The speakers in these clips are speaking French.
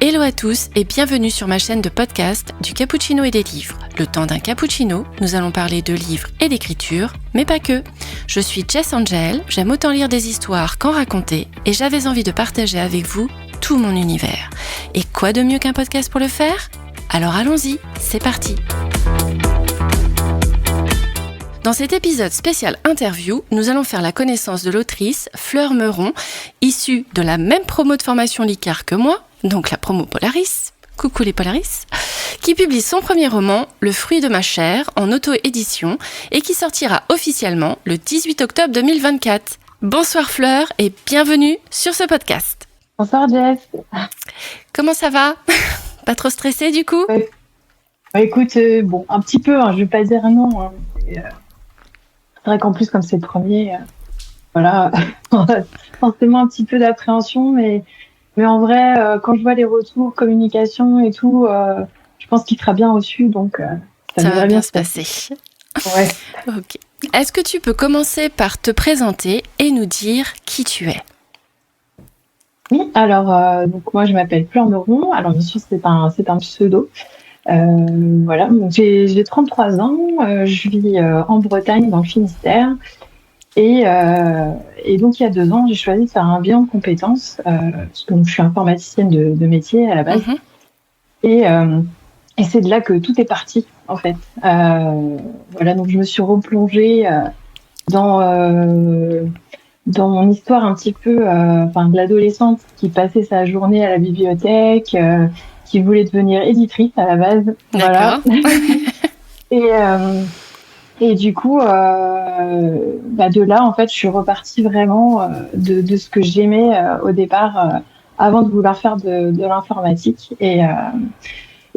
Hello à tous et bienvenue sur ma chaîne de podcast du cappuccino et des livres. Le temps d'un cappuccino, nous allons parler de livres et d'écriture, mais pas que. Je suis Jess Angel, j'aime autant lire des histoires qu'en raconter et j'avais envie de partager avec vous tout mon univers. Et quoi de mieux qu'un podcast pour le faire ? Alors allons-y, c'est parti. Dans cet épisode spécial interview, nous allons faire la connaissance de l'autrice Fleur Meuron, issue de la même promo de formation Licard que moi, donc la promo Polaris, coucou les Polaris, qui publie son premier roman, Le fruit de ma chair, en auto-édition et qui sortira officiellement le 18 octobre 2024. Bonsoir Fleur et bienvenue sur ce podcast. Bonsoir Jess. Comment ça va ? Pas trop stressée du coup ? Ouais. Bah, écoute, un petit peu, je vais pas dire non. C'est vrai qu'en plus, comme c'est le premier, voilà, forcément un petit peu d'appréhension, mais en vrai, quand je vois les retours, communication et tout, je pense qu'il sera bien reçu, donc ça va bien se passer. Ouais. Ok. Est-ce que tu peux commencer par te présenter et nous dire qui tu es ? Oui, alors, donc moi je m'appelle Fleur Meuron, alors bien sûr c'est un pseudo. Voilà, donc j'ai 33 ans, je vis en Bretagne, dans le Finistère. Et donc, il y a 2 ans, j'ai choisi de faire un bilan de compétences, parce que je suis informaticienne de métier à la base. Et c'est de là que tout est parti, en fait. Voilà, donc je me suis replongée dans mon histoire un petit peu de l'adolescente qui passait sa journée à la bibliothèque, qui voulait devenir éditrice à la base. D'accord. Voilà. Et du coup, de là, en fait, je suis repartie vraiment de ce que j'aimais au départ, avant de vouloir faire de l'informatique. Et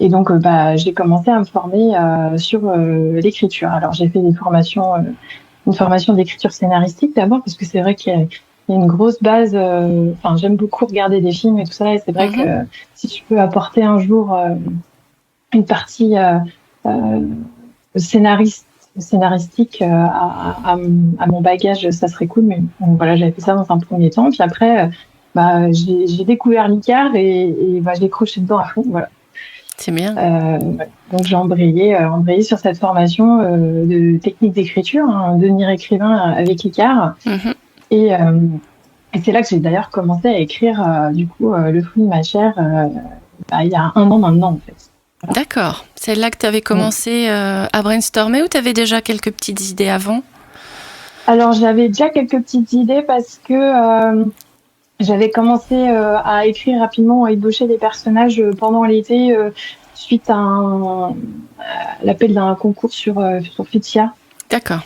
donc, j'ai commencé à me former sur l'écriture. Alors, j'ai fait une formation d'écriture scénaristique d'abord, parce que c'est vrai qu'il y a une grosse base. J'aime beaucoup regarder des films et tout ça, et c'est vrai que si je peux apporter un jour une partie scénaristique à mon bagage, ça serait cool. Mais bon, voilà, j'avais fait ça dans un premier temps. Puis après, j'ai découvert Licard et j'ai croché dedans à fond. Voilà. C'est bien. Donc j'ai embrayé sur cette formation de technique d'écriture, devenir écrivain avec Licard. Et c'est là que j'ai d'ailleurs commencé à écrire Le fruit de ma chair il y a 1 an maintenant en fait. Voilà. D'accord. C'est là que tu avais commencé à brainstormer ou tu avais déjà quelques petites idées avant ? Alors, j'avais déjà quelques petites idées parce que j'avais commencé à écrire rapidement, à ébaucher des personnages pendant l'été suite à l'appel d'un concours sur Futia. D'accord.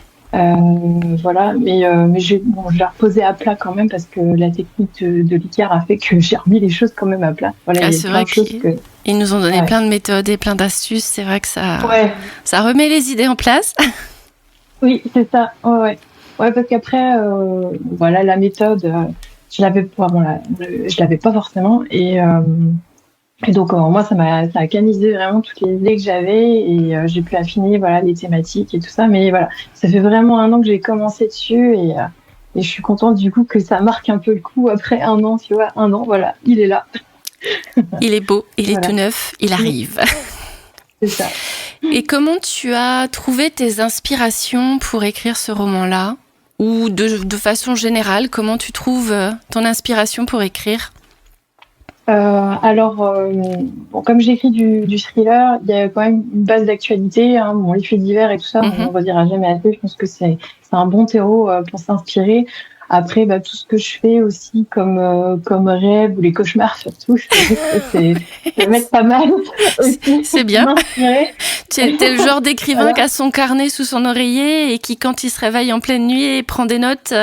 Voilà, mais je l'ai reposé à plat quand même parce que la technique de Licard a fait que j'ai remis les choses quand même à plat. Voilà, c'est vrai qu'ils nous ont donné plein de méthodes et plein d'astuces. C'est vrai que ça remet les idées en place. Oui, c'est ça. Ouais, parce qu'après, la méthode, je l'avais pas forcément. Et donc, moi, ça a canalisé vraiment toutes les idées que j'avais et j'ai pu affiner les thématiques et tout ça. Mais voilà, ça fait vraiment 1 an que j'ai commencé dessus et je suis contente du coup que ça marque un peu le coup après 1 an, tu vois. 1 an, voilà, il est là. Il est beau, il est tout neuf, il arrive. C'est ça. Et comment tu as trouvé tes inspirations pour écrire ce roman-là ? Ou de façon générale, comment tu trouves ton inspiration pour écrire ? Comme j'écris du thriller, il y a quand même une base d'actualité, les faits divers et tout ça, on ne redira jamais assez. Je pense que c'est un bon terreau pour s'inspirer. Après, tout ce que je fais aussi comme rêve ou les cauchemars surtout, ça m'aide pas mal aussi. C'est bien. M'inspirer. T'es le genre d'écrivain qui a son carnet sous son oreiller et qui, quand il se réveille en pleine nuit, prend des notes sur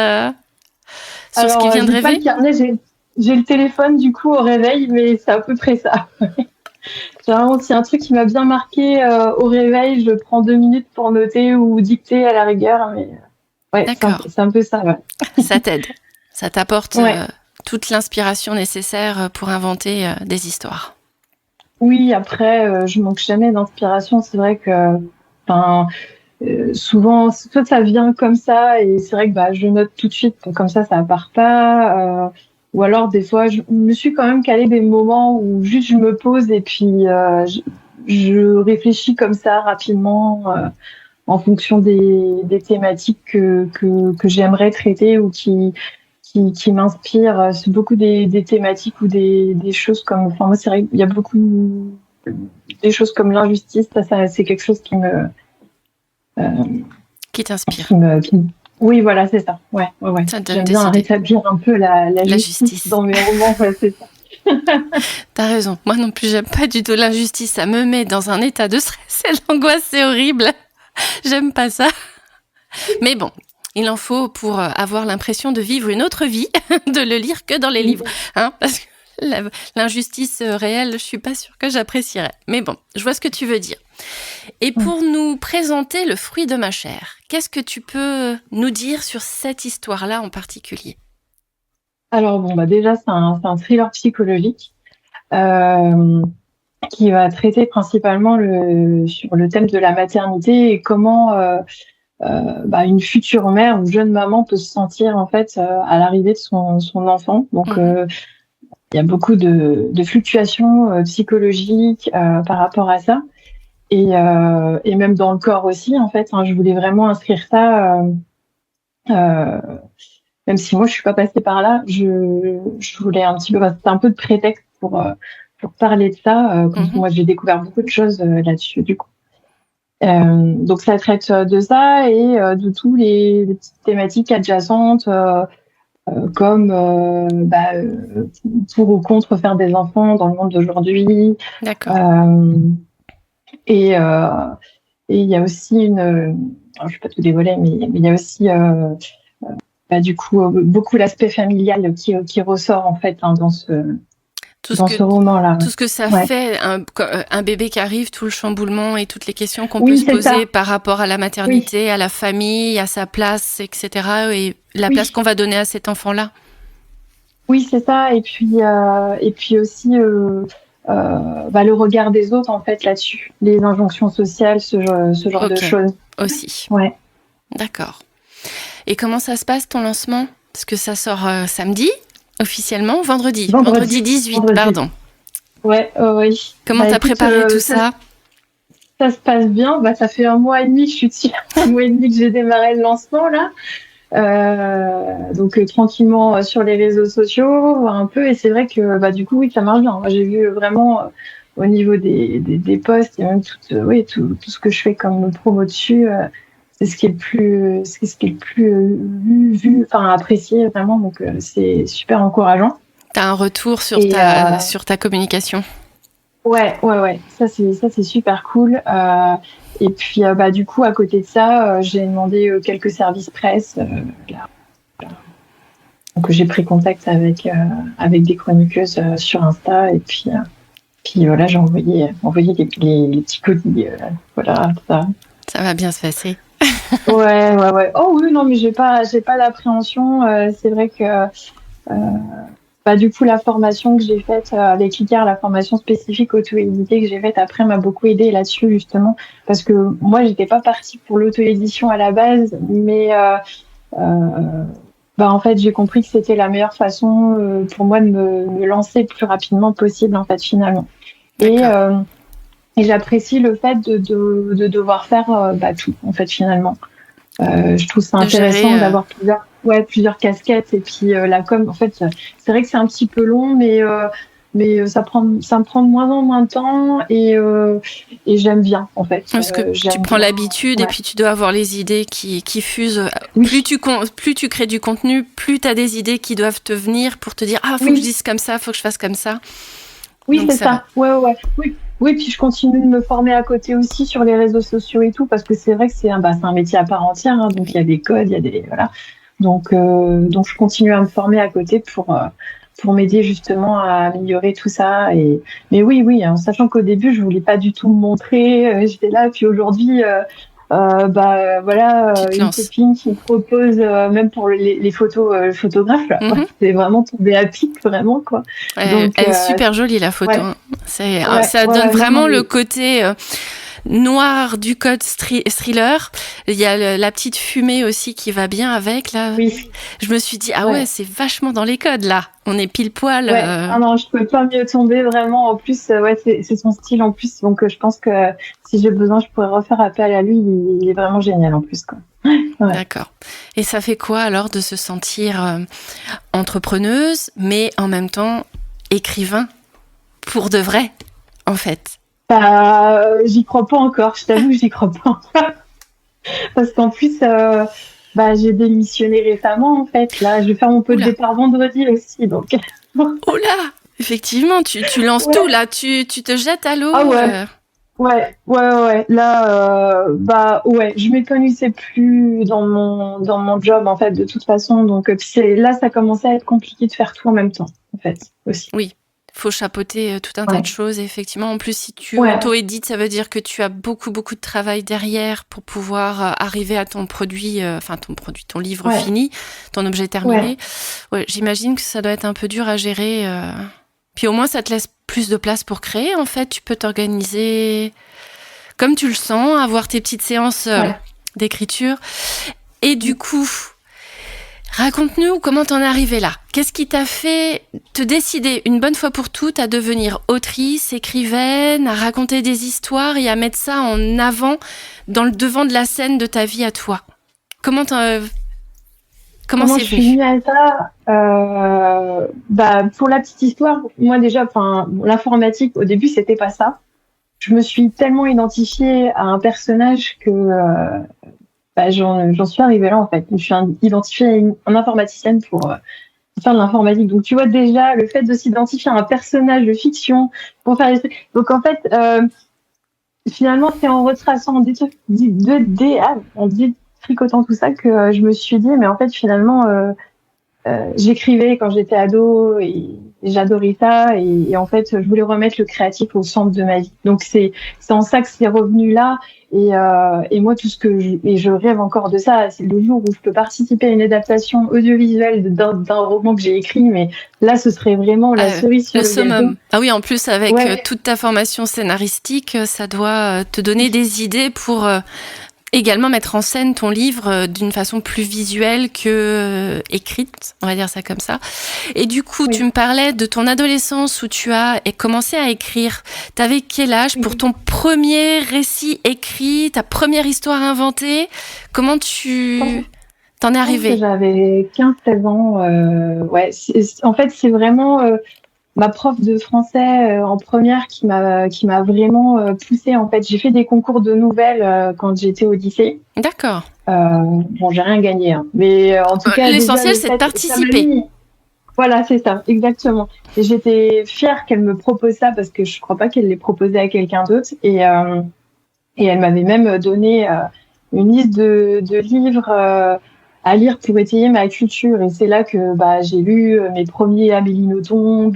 ce qu'il vient de rêver. Pas le carnet, j'ai le téléphone du coup au réveil, mais c'est à peu près ça. Généralement, s'il y a un truc qui m'a bien marqué au réveil, je prends 2 minutes pour noter ou dicter à la rigueur. Mais c'est un peu ça. Ouais. Ça t'aide. Ça t'apporte toute l'inspiration nécessaire pour inventer des histoires. Oui, après, je manque jamais d'inspiration. C'est vrai que, souvent, soit ça vient comme ça, et c'est vrai que je note tout de suite, comme ça part pas. ou alors des fois, je me suis quand même calé des moments où juste je me pose et puis je réfléchis comme ça rapidement en fonction des thématiques que j'aimerais traiter ou qui m'inspirent. C'est beaucoup des thématiques ou des choses comme, enfin moi c'est vrai qu'il y a beaucoup des choses comme l'injustice, ça c'est quelque chose qui t'inspire. Oui, voilà, c'est ça. Ouais. J'aime bien rétablir un peu la justice dans mes romans, ouais, c'est ça. T'as raison. Moi non plus, j'aime pas du tout l'injustice. Ça me met dans un état de stress et l'angoisse, c'est horrible. J'aime pas ça. Mais bon, il en faut pour avoir l'impression de vivre une autre vie, de le lire que dans les livres. Hein, parce que l'injustice réelle, je suis pas sûre que j'apprécierais. Mais bon, je vois ce que tu veux dire. Et pour nous présenter Le fruit de ma chair, qu'est-ce que tu peux nous dire sur cette histoire-là en particulier ? Alors bon, déjà, c'est un thriller psychologique qui va traiter principalement sur le thème de la maternité et comment une future mère ou jeune maman peut se sentir en fait à l'arrivée de son enfant. Donc il y a beaucoup de fluctuations psychologiques par rapport à ça et même dans le corps aussi en fait. Je voulais vraiment inscrire ça. Même si moi je suis pas passée par là, je voulais un petit peu, c'était un peu de prétexte pour parler de ça. Moi j'ai découvert beaucoup de choses là-dessus du coup. Donc ça traite de ça et de tous les petites thématiques adjacentes comme pour ou contre faire des enfants dans le monde d'aujourd'hui. D'accord. Et il y a aussi alors je vais pas tout dévoiler, mais il y a aussi du coup beaucoup l'aspect familial qui ressort en fait dans ce roman-là. Tout ce que ça fait, un bébé qui arrive, tout le chamboulement et toutes les questions qu'on peut se poser par rapport à la maternité, à la famille, à sa place, etc. Et la place qu'on va donner à cet enfant-là. Oui, c'est ça. Et puis aussi le regard des autres en fait là-dessus, les injonctions sociales, ce genre de choses. Aussi. Ouais. D'accord. Et comment ça se passe ton lancement ? Parce que ça sort samedi. Officiellement, vendredi 18, pardon. Ouais, oui. Comment t'as préparé tout ça ? Ça se passe bien. Ça fait 1 mois et demi que je suis dessus. 1 mois et demi que j'ai démarré le lancement, là. Donc, tranquillement sur les réseaux sociaux, voir un peu. Et c'est vrai que, du coup, oui, ça marche bien. Moi, j'ai vu vraiment au niveau des posts et même tout ce que je fais comme promo dessus. C'est ce qui est le plus vu, apprécié vraiment. Donc c'est super encourageant. T'as un retour sur ta communication. Ouais. Ça c'est super cool. Et puis du coup à côté de ça, j'ai demandé quelques services presse. Donc j'ai pris contact avec des chroniqueuses sur Insta et puis voilà, j'ai envoyé les petits colis. Voilà ça. Ça va bien se passer. Ouais. Oh oui, non, mais j'ai pas d'appréhension. C'est vrai que du coup la formation que j'ai faite avec l'ICAR, la formation spécifique auto-édité que j'ai faite après m'a beaucoup aidée là-dessus justement parce que moi j'étais pas partie pour l'auto-édition à la base, mais en fait j'ai compris que c'était la meilleure façon pour moi de me lancer le plus rapidement possible en fait finalement. Et j'apprécie le fait de devoir faire tout, en fait, finalement. Je trouve ça intéressant d'avoir plusieurs casquettes. Et puis, la com, en fait, c'est vrai que c'est un petit peu long, mais ça me prend de moins en moins de temps et j'aime bien, en fait. Parce que tu prends l'habitude et puis tu dois avoir les idées qui fusent. Oui. Plus tu crées du contenu, plus tu as des idées qui doivent te venir pour te dire « Ah, faut que je dise comme ça, faut que je fasse comme ça ». Oui, c'est ça. Ouais. Oui, puis je continue de me former à côté aussi sur les réseaux sociaux et tout, parce que c'est vrai que c'est un métier à part entière, donc il y a des codes, il y a des voilà. Donc je continue à me former à côté pour m'aider justement à améliorer tout ça. Mais oui, en sachant qu'au début je voulais pas du tout me montrer, j'étais là, puis aujourd'hui. Une copine qui me propose même pour les photos photographes là, c'est vraiment tombé à pic vraiment quoi. Donc, elle est super jolie la photo. Ça donne vraiment le côté noir du code thriller. Il y a la petite fumée aussi qui va bien avec, là. Oui. Je me suis dit, ah ouais, c'est vachement dans les codes, là. On est pile poil. Ouais. Ah non, je peux pas mieux tomber, vraiment. En plus, ouais, c'est son style en plus. Donc, je pense que si j'ai besoin, je pourrais refaire appel à lui. Il est vraiment génial en plus, quoi. Ouais. D'accord. Et ça fait quoi alors de se sentir entrepreneuse, mais en même temps écrivain pour de vrai, en fait? Bah, j'y crois pas encore. Je t'avoue, j'y crois pas encore. Parce qu'en plus, bah, j'ai démissionné récemment, en fait. Là, je vais faire mon pot de départ vendredi aussi, donc. Oh là, effectivement, tu lances tout là. Tu te jettes à l'eau. Ah ouais. Ouais. Là, bah ouais, je m'épanouissais plus dans mon job en fait de toute façon. Donc là, ça commençait à être compliqué de faire tout en même temps en fait aussi. Oui, faut chapeauter tout un tas de choses. Et effectivement, en plus, si tu auto-édites, ça veut dire que tu as beaucoup de travail derrière pour pouvoir arriver à ton produit, ton livre fini, ton objet terminé. Ouais, j'imagine que ça doit être un peu dur à gérer. Puis au moins, ça te laisse plus de place pour créer. En fait, tu peux t'organiser comme tu le sens, avoir tes petites séances d'écriture. Et du coup, raconte-nous comment t'en es arrivée là. Qu'est-ce qui t'a fait te décider une bonne fois pour toutes à devenir autrice, écrivaine, à raconter des histoires et à mettre ça en avant dans le devant de la scène de ta vie à toi? Comment c'est je suis venue à ça? Bah, pour la petite histoire, moi déjà, l'informatique au début c'était pas ça. Je me suis tellement identifiée à un personnage que bah, j'en suis arrivée là en fait. Je suis identifiée à une informaticienne pour faire de l'informatique. Donc tu vois déjà le fait de s'identifier à un personnage de fiction pour faire des trucs. Donc en fait, finalement c'est en retraçant, en tricotant tout ça que je me suis dit mais en fait finalement j'écrivais quand j'étais ado et j'adorais ça et en fait je voulais remettre le créatif au centre de ma vie. Donc c'est en ça que c'est revenu là et moi tout ce que je rêve encore de ça, c'est le jour où je peux participer à une adaptation audiovisuelle d'un roman que j'ai écrit, mais là ce serait vraiment la cerise sur le summum. Ah oui, en plus avec toute ta formation scénaristique, ça doit te donner des idées pour également mettre en scène ton livre d'une façon plus visuelle que écrite, on va dire ça comme ça. Et du coup, tu me parlais de ton adolescence où tu as commencé à écrire. T'avais quel âge pour ton premier récit écrit, ta première histoire inventée? Comment tu t'en es arrivée? J'avais 15-16 ans. En fait, c'est vraiment ma prof de français en première qui m'a vraiment poussée. En fait, j'ai fait des concours de nouvelles quand j'étais au lycée. D'accord. Bon, j'ai rien gagné, hein. Mais en tout cas, l'essentiel c'est de participer. Voilà, c'est ça, exactement. Et j'étais fière qu'elle me propose ça parce que je crois pas qu'elle l'ait proposé à quelqu'un d'autre. Et elle m'avait même donné une liste de livres à lire pour étayer ma culture. Et c'est là que j'ai lu mes premiers Amélie Nothomb,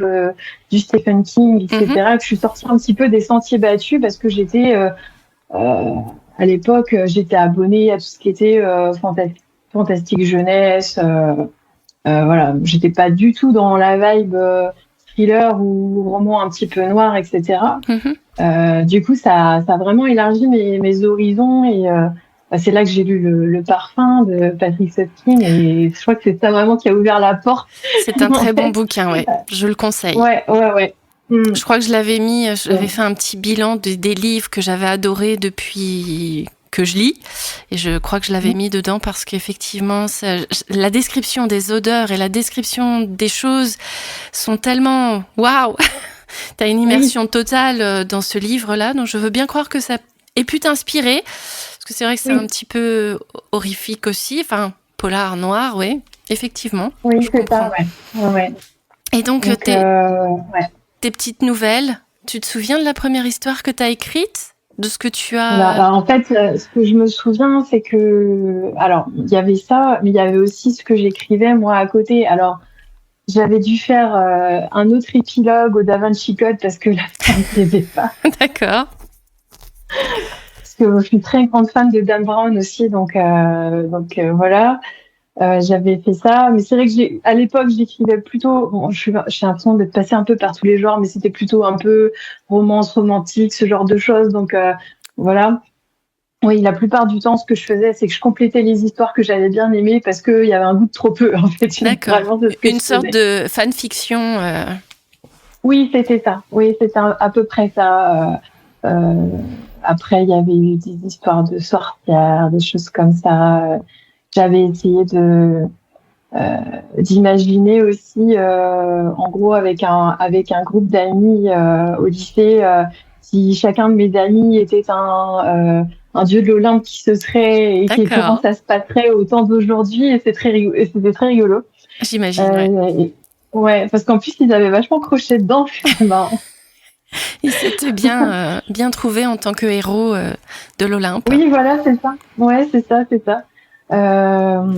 du Stephen King, etc. Que je suis sortie un petit peu des sentiers battus parce que j'étais à l'époque j'étais abonnée à tout ce qui était fantastique jeunesse. Voilà, j'étais pas du tout dans la vibe thriller ou roman un petit peu noir, etc. Du coup, ça a vraiment élargi mes horizons et c'est là que j'ai lu le Parfum de Patrick Süskind et je crois que c'est ça vraiment qui a ouvert la porte. C'est un très bon bouquin, ouais. Je le conseille. Ouais. Je crois que j'avais fait un petit bilan des livres que j'avais adorés depuis que je lis et je crois que je l'avais mis dedans parce qu'effectivement la description des odeurs et la description des choses sont tellement waouh. T'as une immersion totale dans ce livre-là, donc je veux bien croire que ça ait pu t'inspirer, parce que c'est vrai que c'est un petit peu horrifique aussi, enfin, polar noir, oui, effectivement. Oui, c'est ça, ouais. Et donc tes petites nouvelles, tu te souviens de la première histoire que t'as écrite? De ce que tu as... en fait, ce que je me souviens, c'est que... Alors, il y avait ça, mais il y avait aussi ce que j'écrivais, moi, à côté. Alors, j'avais dû faire un autre épilogue au Da Vinci Code parce que la fin ne plaisait pas. D'accord. Parce que je suis très grande fan de Dan Brown aussi, donc voilà. J'avais fait ça, mais c'est vrai que à l'époque, j'écrivais plutôt... Bon, j'ai l'impression d'être passée un peu par tous les genres, mais c'était plutôt un peu romance romantique, ce genre de choses, donc... voilà. Oui, la plupart du temps, ce que je faisais, c'est que je complétais les histoires que j'avais bien aimées parce qu'il y avait un goût de trop peu, en fait. D'accord. Généralement, c'est ce que Une je sorte faisais. de fanfiction. Oui, c'était ça. Oui, c'était à peu près ça. Après, il y avait eu des histoires de sorcières, des choses comme ça. J'avais essayé d'imaginer aussi, en gros, avec un groupe d'amis au lycée, si chacun de mes amis était un dieu de l'Olympe qui se serait et comment D'accord. ça se passerait au temps d'aujourd'hui, et et c'était très rigolo. J'imagine, ouais. Ouais, parce qu'en plus ils avaient vachement croché dedans, c'était marrant. Il s'était bien trouvé en tant que héros de l'Olympe. Oui, voilà, c'est ça. Ouais, c'est ça, c'est ça. Euh,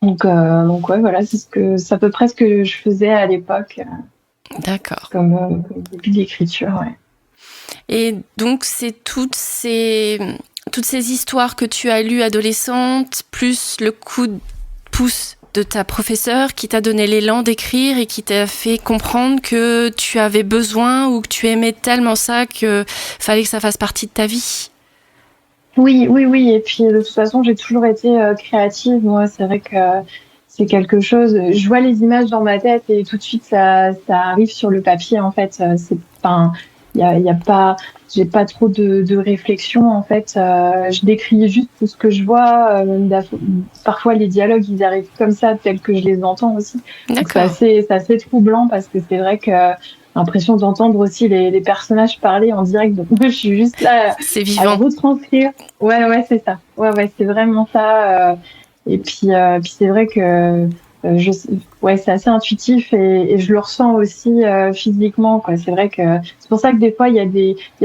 donc ouais, voilà, c'est à peu près ce que je faisais à l'époque, D'accord. comme début d'écriture, ouais. Et donc, c'est toutes ces histoires que tu as lues adolescente, plus le coup de pouce de ta professeure qui t'a donné l'élan d'écrire et qui t'a fait comprendre que tu avais besoin ou que tu aimais tellement ça que fallait que ça fasse partie de ta vie. Oui, oui, oui. Et puis de toute façon, j'ai toujours été créative. Moi, c'est vrai que c'est quelque chose. Je vois les images dans ma tête et tout de suite ça arrive sur le papier. En fait, c'est pas, il y a pas, j'ai pas trop de réflexion. En fait, je décris juste ce que je vois. Parfois, les dialogues, ils arrivent comme ça, tels que je les entends aussi. Donc D'accord. c'est assez troublant parce que c'est vrai que l'impression d'entendre aussi les personnages parler en direct. Donc moi, je suis juste là C'est à le vivant. retranscrire. Ouais, ouais, c'est ça. Ouais, ouais, c'est vraiment ça. Et puis c'est vrai que ouais, c'est assez intuitif et je le ressens aussi physiquement, quoi. C'est vrai que c'est pour ça que des fois il y a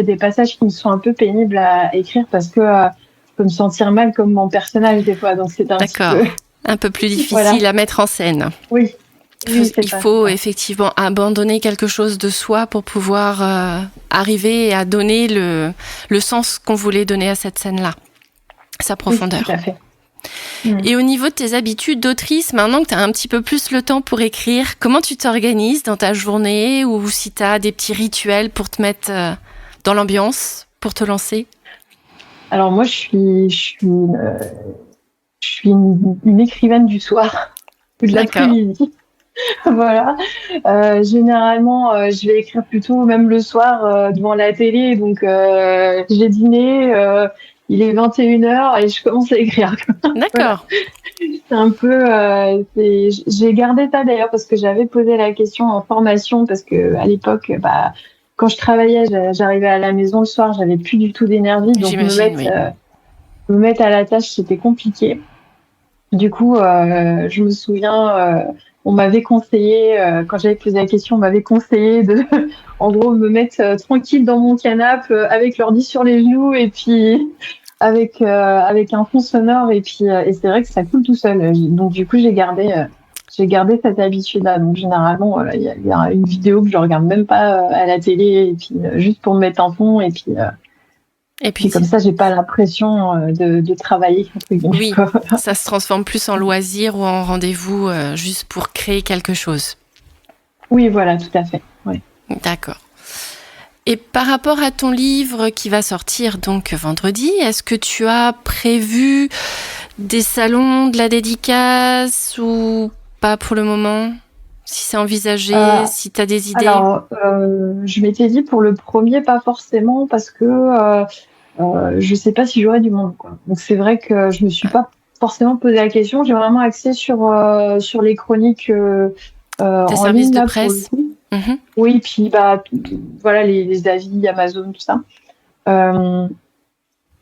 des passages qui me sont un peu pénibles à écrire parce que je peux me sentir mal comme mon personnage des fois. Donc c'est un petit peu, D'accord. Un peu plus voilà. difficile à mettre en scène. Oui, oui, c'est Il ça, c'est faut ça. effectivement abandonner quelque chose de soi pour pouvoir arriver à donner le sens qu'on voulait donner à cette scène-là, sa Oui, tout profondeur. à fait. Mm. Et au niveau de tes habitudes d'autrice, maintenant que tu as un petit peu plus le temps pour écrire, comment tu t'organises dans ta journée ou si tu as des petits rituels pour te mettre dans l'ambiance, pour te lancer? Alors moi, je suis une écrivaine du soir ou de D'accord. l'après-midi. Voilà. Généralement, je vais écrire plutôt même le soir devant la télé. Donc, j'ai dîné, il est 21 heures et je commence à écrire. Voilà. D'accord. C'est un peu. J'ai gardé ça d'ailleurs parce que j'avais posé la question en formation parce que à l'époque, bah, quand je travaillais, j'arrivais à la maison le soir, j'avais plus du tout d'énergie, donc J'imagine, oui. me mettre à la tâche, c'était compliqué. Du coup, je me souviens, on m'avait conseillé, quand j'avais posé la question, on m'avait conseillé de, en gros, me mettre tranquille dans mon canapé avec l'ordi sur les genoux et puis avec un fond sonore et c'est vrai que ça coule tout seul. Donc du coup, j'ai gardé cette habitude-là. Donc généralement, voilà, il y a une vidéo que je regarde même pas à la télé et puis juste pour me mettre en fond Et puis puis, comme ça, j'ai pas l'impression de travailler entre guillemets, oui, quoi. ça se transforme plus en loisir ou en rendez-vous juste pour créer quelque chose. Oui, voilà, tout à fait. Ouais. D'accord. Et par rapport à ton livre qui va sortir donc vendredi, est-ce que tu as prévu des salons, de la dédicace ou pas pour le moment? Si c'est Euh, envisagé, si tu as des idées? alors, je m'étais dit pour le premier, pas forcément, parce que je sais pas si j'aurai du monde, quoi. Donc c'est vrai que je me suis pas forcément posé la question. J'ai vraiment axé sur les chroniques Tes en services ligne de là pour le presse? coup. Mhm. Oui, puis bah voilà les avis Amazon, tout ça. Euh,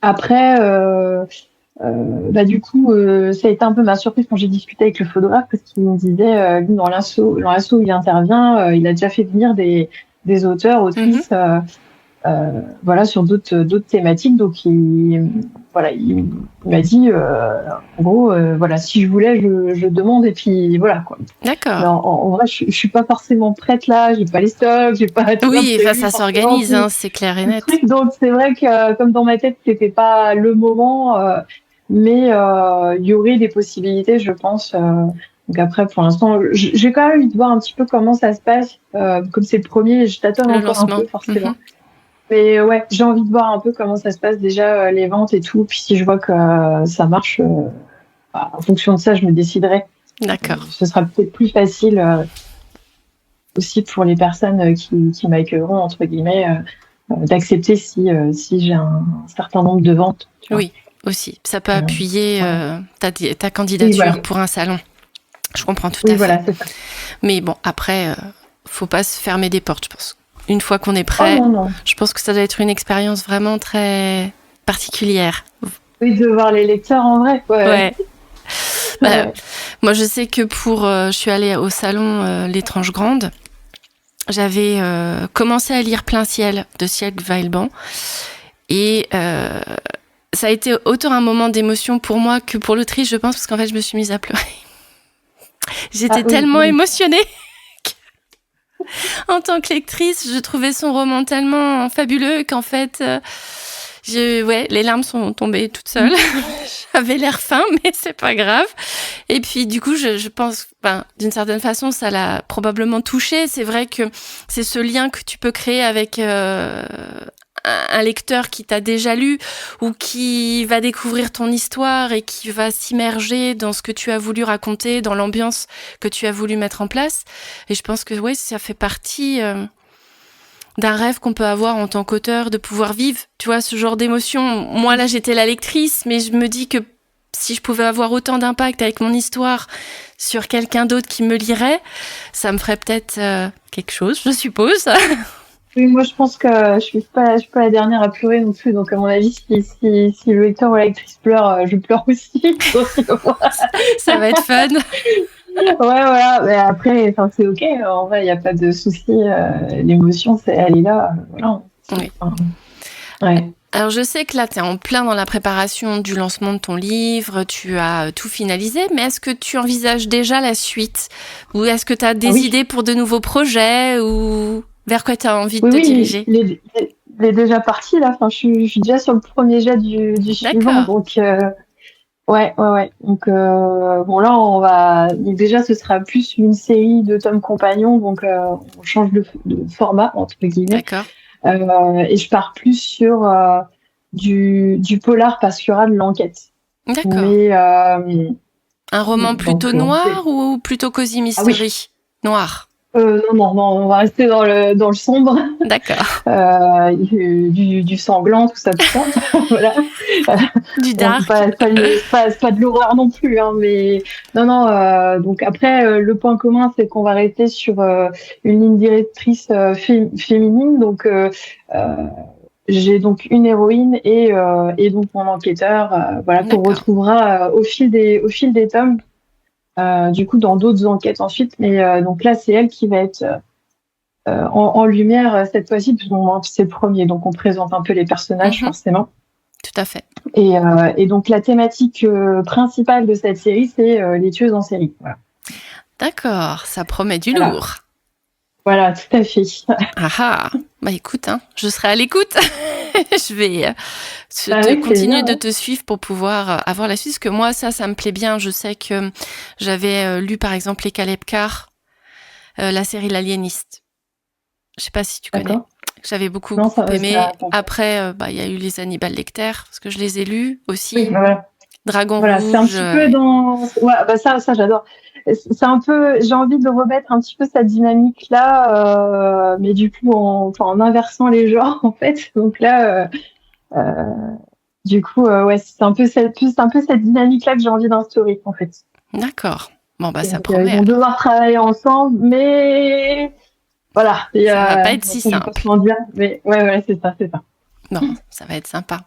après, bah du coup, ça a été un peu ma surprise quand j'ai discuté avec le photographe parce qu'il me disait, lui, dans l'asso où il intervient, il a déjà fait venir des auteurs, Mhm. autrices, voilà, sur d'autres thématiques. Donc, voilà, il m'a dit, en gros, voilà, si je voulais, je demande et puis voilà quoi. Mais D'accord. en vrai, je suis pas forcément prête là, j'ai pas les stocks, j'ai pas tout Oui, enfin, prévu ça forcément s'organise, hein, c'est clair et tout le net. truc. Donc c'est vrai que comme dans ma tête, c'était pas le moment, mais il y aurait des possibilités, je pense. Donc après, pour l'instant, j'ai quand même envie de voir un petit peu comment ça se passe. Comme c'est le premier, je tâtonne Le encore un lancement. peu, forcément. Mhm. Mais ouais, j'ai envie de voir un peu comment ça se passe déjà, les ventes et tout. Puis si je vois que ça marche, en fonction de ça, je me déciderai. D'accord. Ce sera peut-être plus facile aussi pour les personnes qui m'accueilleront, entre guillemets, d'accepter si j'ai un certain nombre de ventes. Tu vois. Oui, aussi. Ça peut appuyer ta Oui, candidature voilà. pour un salon. Je comprends tout Oui, à fait. voilà, c'est ça. Mais bon, après, faut pas se fermer des portes, je pense. Une fois qu'on est Oh prêt, non, non. je pense que ça doit être une expérience vraiment très particulière. Oui, de voir les lecteurs en vrai. Ouais. Ouais. Bah, moi, je sais que je suis allée au salon L'Étrange Grande. J'avais commencé à lire Plein Ciel de Sieg Weilban. Et ça a été autant un moment d'émotion pour moi que pour l'autrice, je pense, parce qu'en fait, je me suis mise à pleurer. J'étais tellement émotionnée. En tant que lectrice, je trouvais son roman tellement fabuleux qu'en fait, les larmes sont tombées toutes seules. J'avais l'air fin, mais c'est pas grave. Et puis, du coup, je pense, d'une certaine façon, ça l'a probablement touchée. C'est vrai que c'est ce lien que tu peux créer avec un lecteur qui t'a déjà lu ou qui va découvrir ton histoire et qui va s'immerger dans ce que tu as voulu raconter, dans l'ambiance que tu as voulu mettre en place. Et je pense que ça fait partie d'un rêve qu'on peut avoir en tant qu'auteur, de pouvoir vivre, tu vois, ce genre d'émotion. Moi, là, j'étais la lectrice, mais je me dis que si je pouvais avoir autant d'impact avec mon histoire sur quelqu'un d'autre qui me lirait, ça me ferait peut-être quelque chose, je suppose. Oui, moi je pense que je suis pas la dernière à pleurer non plus. Donc à mon avis, si le lecteur ou la lectrice pleure, je pleure aussi. Ça va être fun. Ouais, voilà. Mais après, enfin c'est ok. En vrai, il y a pas de souci. L'émotion, elle est là. Voilà. Oui. Ouais. Alors je sais que là, tu es en plein dans la préparation du lancement de ton livre, tu as tout finalisé, mais est-ce que tu envisages déjà la suite? Ou est-ce que tu as des idées pour de nouveaux projets ou vers quoi tu as envie de te diriger? Il est déjà parti là. Enfin, je suis déjà sur le premier jet du suivant. D'accord. Donc, ouais. Donc, bon, là, déjà, ce sera plus une série de tomes compagnons. Donc, on change de format, entre guillemets. D'accord. Et je pars plus sur du polar parce qu'il y aura de l'enquête. D'accord. Mais un roman plutôt noir ou plutôt cosy mystery? Noir. Non, on va rester dans le sombre. D'accord. Du sanglant, tout ça. Voilà. Du dark. Pas de l'horreur non plus, hein, mais non. Donc après, le point commun, c'est qu'on va rester sur une ligne directrice féminine. Donc j'ai donc une héroïne et donc mon enquêteur, voilà, qu'on retrouvera au fil des tomes. Du coup, dans d'autres enquêtes ensuite, mais donc là, c'est elle qui va être en lumière cette fois-ci, puisque c'est le premier, donc on présente un peu les personnages forcément. Tout à fait. Et donc la thématique principale de cette série, c'est les tueuses en série. Voilà. D'accord, ça promet du lourd. Voilà, tout à fait. Bah écoute, je serai à l'écoute. Je vais continuer de te suivre pour pouvoir avoir la suite. Parce que moi, ça me plaît bien. Je sais que j'avais lu par exemple les Caleb Carr, la série L'Aliéniste. Je sais pas si tu connais. J'avais beaucoup aimé. Après, y a eu les Hannibal Lecter, parce que je les ai lus aussi. Oui, voilà. Dragon Rouge. C'est un petit peu dans... Ouais, ça j'adore. C'est un peu... J'ai envie de remettre un petit peu cette dynamique-là, mais du coup, en inversant les genres, en fait. Donc là, du coup, c'est un peu cette dynamique-là que j'ai envie d'instaurer, en fait. D'accord. Bon, ça promet. Ils vont devoir travailler ensemble, mais... Voilà. Ça va pas être si simple. Je peux dire, mais ouais, c'est ça. Non, ça va être sympa.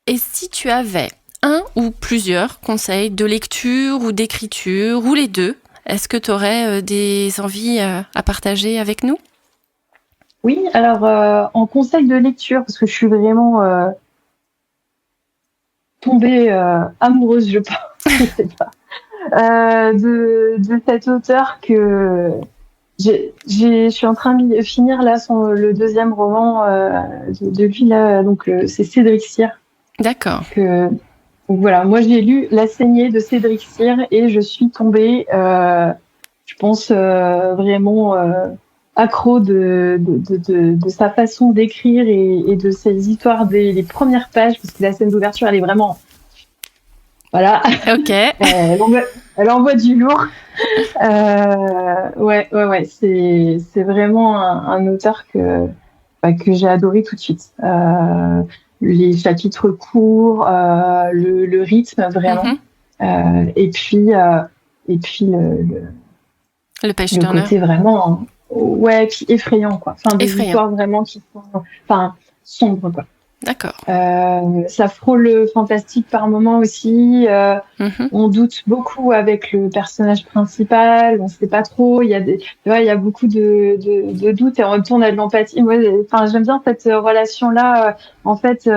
Et si tu avais un ou plusieurs conseils de lecture ou d'écriture, ou les deux, est-ce que tu aurais des envies à partager avec nous? Oui, alors en conseil de lecture, parce que je suis vraiment tombée amoureuse, je pense, je sais pas, de cet auteur que je suis en train de finir là le deuxième roman de lui là, donc c'est Cédric Cyr. D'accord. Donc voilà, moi j'ai lu La saignée de Cédric Cyr et je suis tombée, je pense vraiment accro de sa façon d'écrire et de ses histoires les premières pages, parce que la scène d'ouverture, elle est vraiment, voilà, Ok. elle envoie du lourd. Ouais, c'est vraiment un auteur que j'ai adoré tout de suite. Les chapitres courts, le rythme vraiment, et puis Le page le turner. côté vraiment, ouais, puis effrayant quoi. Enfin, des Effrayant. histoires vraiment qui sont, enfin, sombres quoi. D'accord. Ça frôle le fantastique par moments aussi. On doute beaucoup avec le personnage principal. On sait pas trop. Tu vois, il y a beaucoup de doutes et en même temps on a de l'empathie. Moi, enfin, j'aime bien cette relation-là. En fait,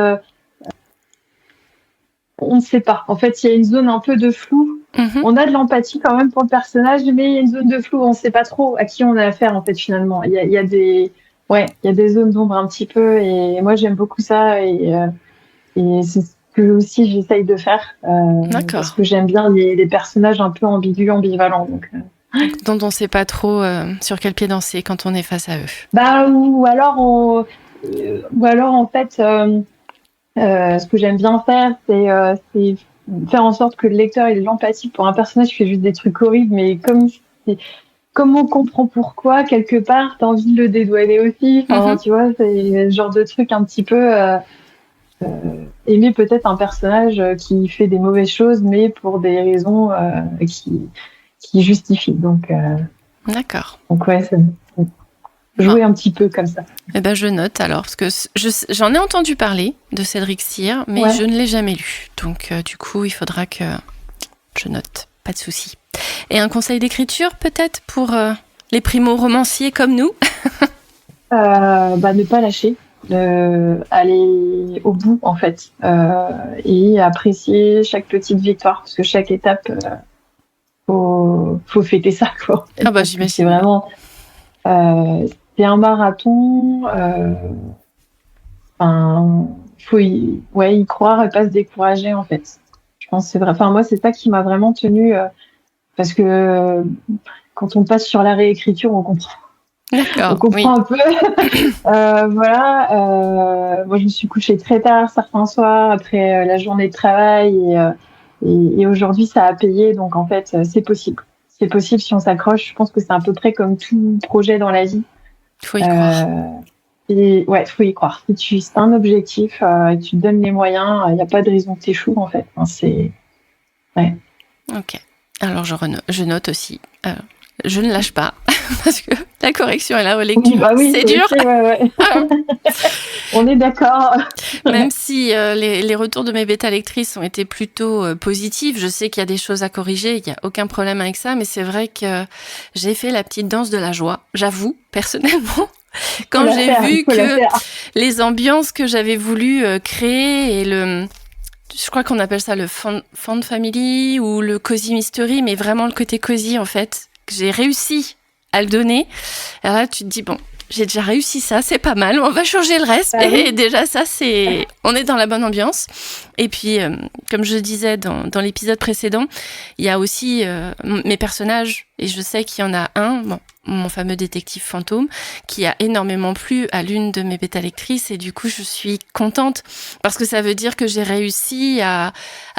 on ne sait pas. En fait, il y a une zone un peu de flou. On a de l'empathie quand même pour le personnage, mais il y a une zone de flou. On ne sait pas trop à qui on a affaire en fait finalement. Il y a des zones d'ombre un petit peu. Et moi, j'aime beaucoup ça et c'est ce que aussi j'essaye de faire parce que j'aime bien les personnages un peu ambigus, ambivalents. Donc, dont on ne sait pas trop sur quel pied danser quand on est face à eux. Bah ou alors en fait, ce que j'aime bien faire, c'est faire en sorte que le lecteur ait de l'empathie pour un personnage qui fait juste des trucs horribles, mais comme on comprend pourquoi, quelque part, t'as envie de le dédouaner aussi. Enfin, tu vois, c'est le genre de truc un petit peu aimer peut-être un personnage qui fait des mauvaises choses, mais pour des raisons qui justifient. Donc ouais, jouer un petit peu comme ça. Eh ben, je note alors, parce que j'en ai entendu parler de Cédric Cyr, mais je ne l'ai jamais lu. Donc, du coup, il faudra que je note. Pas de souci. Et un conseil d'écriture, peut-être, pour les primo-romanciers comme nous? Ne pas lâcher. Aller au bout, en fait. Et apprécier chaque petite victoire, parce que chaque étape, faut fêter ça, quoi. Ah bah, j'imagine. C'est vraiment... c'est un marathon. Faut y croire et pas se décourager en fait. Je pense que c'est vrai. Enfin moi c'est ça qui m'a vraiment tenue parce que quand on passe sur la réécriture on comprend. D'accord. On comprend un peu. Moi je me suis couchée très tard certains soirs après la journée de travail et aujourd'hui ça a payé donc en fait c'est possible. C'est possible si on s'accroche. Je pense que c'est à peu près comme tout projet dans la vie. Faut y croire. Et ouais, faut y croire. Si c'est un objectif et tu te donnes les moyens, il n'y a pas de raison que tu échoues en fait. Ouais. Ok. Alors je note aussi. Je ne lâche pas parce que la correction et la relecture, c'est dur. Ouais. On est d'accord. Même si les retours de mes bêta lectrices ont été plutôt positifs, je sais qu'il y a des choses à corriger, il n'y a aucun problème avec ça, mais c'est vrai que j'ai fait la petite danse de la joie, j'avoue, personnellement. Quand j'ai vu que les ambiances que j'avais voulu créer et je crois qu'on appelle ça le fan family ou le cozy mystery, mais vraiment le côté cozy en fait, que j'ai réussi à le donner. Alors là, tu te dis, bon, j'ai déjà réussi ça, c'est pas mal, on va changer le reste. Et déjà ça, on est dans la bonne ambiance. Et puis, comme je disais dans l'épisode précédent, il y a aussi mes personnages, et je sais qu'il y en a un, mon fameux détective fantôme, qui a énormément plu à l'une de mes bêta-lectrices, et du coup, je suis contente, parce que ça veut dire que j'ai réussi à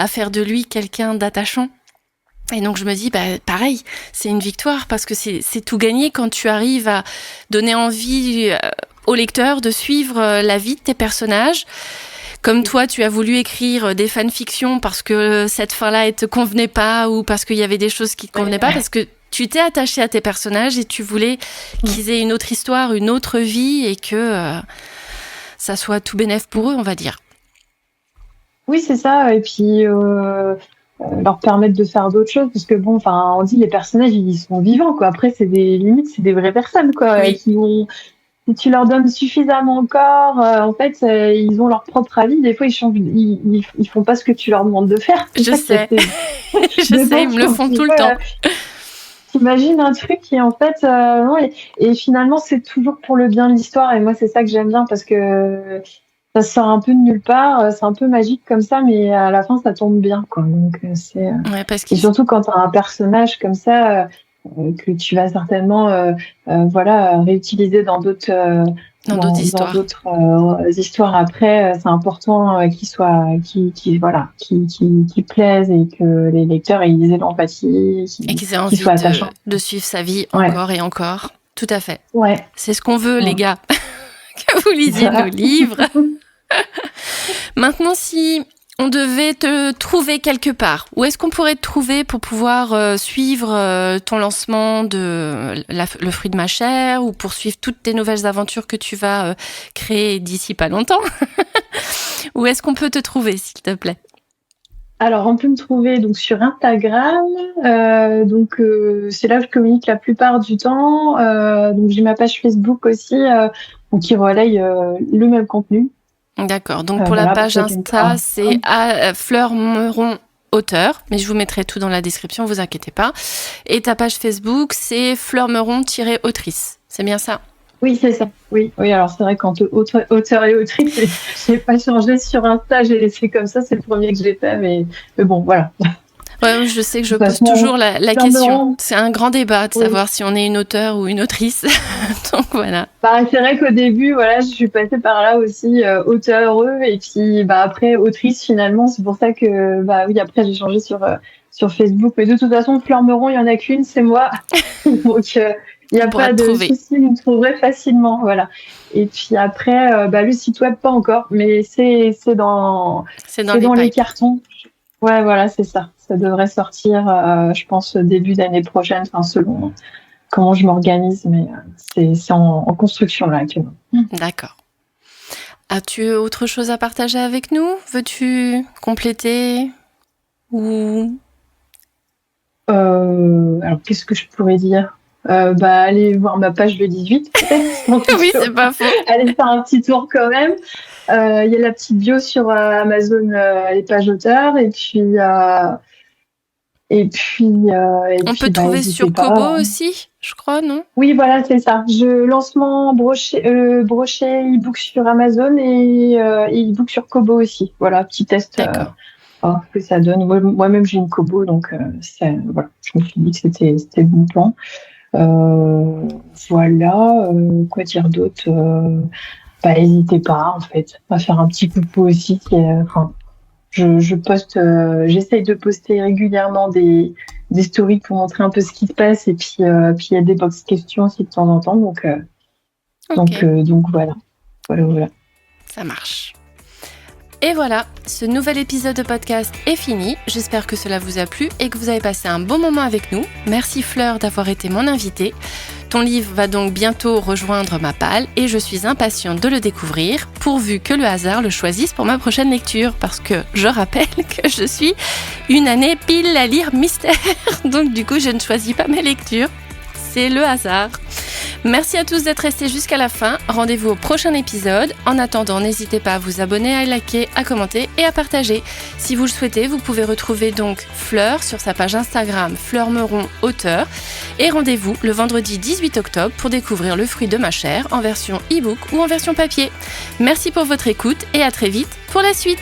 faire de lui quelqu'un d'attachant. Et donc je me dis, pareil, c'est une victoire parce que c'est tout gagné quand tu arrives à donner envie au lecteur de suivre la vie de tes personnages. Comme toi, tu as voulu écrire des fanfictions parce que cette fin-là, elle te convenait pas ou parce qu'il y avait des choses qui te convenaient pas, parce que tu t'es attaché à tes personnages et tu voulais qu'ils aient une autre histoire, une autre vie et que ça soit tout bénef pour eux, on va dire. Oui, c'est ça. Et puis... leur permettre de faire d'autres choses parce que bon on dit les personnages ils sont vivants quoi, après c'est des vraies personnes quoi, qui vont, si tu leur donnes suffisamment corps en fait ils ont leur propre avis, des fois ils changent, ils font pas ce que tu leur demandes de faire. Je sais ils me le font tout le temps. T'imagines un truc qui en fait non, et finalement c'est toujours pour le bien de l'histoire, et moi c'est ça que j'aime bien parce que ça sort un peu de nulle part, c'est un peu magique comme ça, mais à la fin ça tombe bien quoi. Donc c'est parce et surtout quand t'as un personnage comme ça que tu vas certainement réutiliser dans d'autres histoires après. C'est important qui plaisent et que les lecteurs aient de l'empathie et qu'ils aient envie de suivre sa vie encore et encore. Tout à fait. Ouais. C'est ce qu'on veut, les gars, que vous lisiez nos livres. Maintenant, si on devait te trouver quelque part, où est-ce qu'on pourrait te trouver pour pouvoir suivre ton lancement de Le fruit de ma chair, ou pour suivre toutes tes nouvelles aventures que tu vas créer d'ici pas longtemps? Où est-ce qu'on peut te trouver, s'il te plaît? Alors, on peut me trouver donc sur Instagram. C'est là que je communique la plupart du temps. Donc, j'ai ma page Facebook aussi, qui relaye le même contenu. D'accord. Donc, pour la page Insta, c'est Fleur Meuron auteur, mais je vous mettrai tout dans la description, vous inquiétez pas. Et ta page Facebook, c'est Fleur Meuron-autrice. C'est bien ça? Oui, c'est ça. Oui, alors c'est vrai qu'entre auteur et autrice, j'ai pas changé sur Insta, j'ai laissé comme ça, c'est le premier que j'ai fait, mais bon, voilà. Ouais, je sais que je pose toujours la question. C'est un grand débat de savoir si on est une auteure ou une autrice. Donc voilà. C'est vrai qu'au début, je suis passée par là aussi, auteur, et puis après autrice finalement. C'est pour ça que après j'ai changé sur Facebook. Mais de toute façon, Fleur Meuron, il y en a qu'une, c'est moi. Donc il n'y a pas de souci, vous me trouverez facilement, voilà. Et puis après, le site web pas encore, mais c'est dans les cartons. Ouais, voilà, c'est ça. Ça devrait sortir, je pense, début d'année prochaine, selon comment je m'organise, mais c'est en construction là actuellement. D'accord. As-tu autre chose à partager avec nous? Veux-tu compléter ou alors qu'est-ce que je pourrais dire? Allez voir ma page le 18. Oui, c'est pas faux. Allez faire un petit tour quand même. Il y a la petite bio sur Amazon, les pages auteurs, et puis on peut trouver sur Kobo aussi, je crois, non? Oui, voilà, c'est ça. Lancement broché e-book sur Amazon et e-book sur Kobo aussi. Voilà, petit test. Que ça donne. Moi-même, j'ai une Kobo, donc voilà. Je me suis dit que c'était le bon plan. Voilà. Quoi dire d'autre? N'hésitez pas, en fait, à faire un petit coucou aussi. Je poste, j'essaye de poster régulièrement des stories pour montrer un peu ce qui se passe, et puis il y a des box questions aussi de temps en temps, donc voilà. Ça marche. Et voilà, ce nouvel épisode de podcast est fini. J'espère que cela vous a plu et que vous avez passé un bon moment avec nous. Merci Fleur d'avoir été mon invitée. Ton livre va donc bientôt rejoindre ma palle et je suis impatiente de le découvrir, pourvu que le hasard le choisisse pour ma prochaine lecture, parce que je rappelle que je suis une année pile à lire mystère. Donc du coup, je ne choisis pas mes lectures. C'est le hasard. Merci à tous d'être restés jusqu'à la fin. Rendez-vous au prochain épisode. En attendant, n'hésitez pas à vous abonner, à liker, à commenter et à partager. Si vous le souhaitez, vous pouvez retrouver donc Fleur sur sa page Instagram Fleur Meuron auteur. Et rendez-vous le vendredi 18 octobre pour découvrir Le fruit de ma chair en version e-book ou en version papier. Merci pour votre écoute et à très vite pour la suite.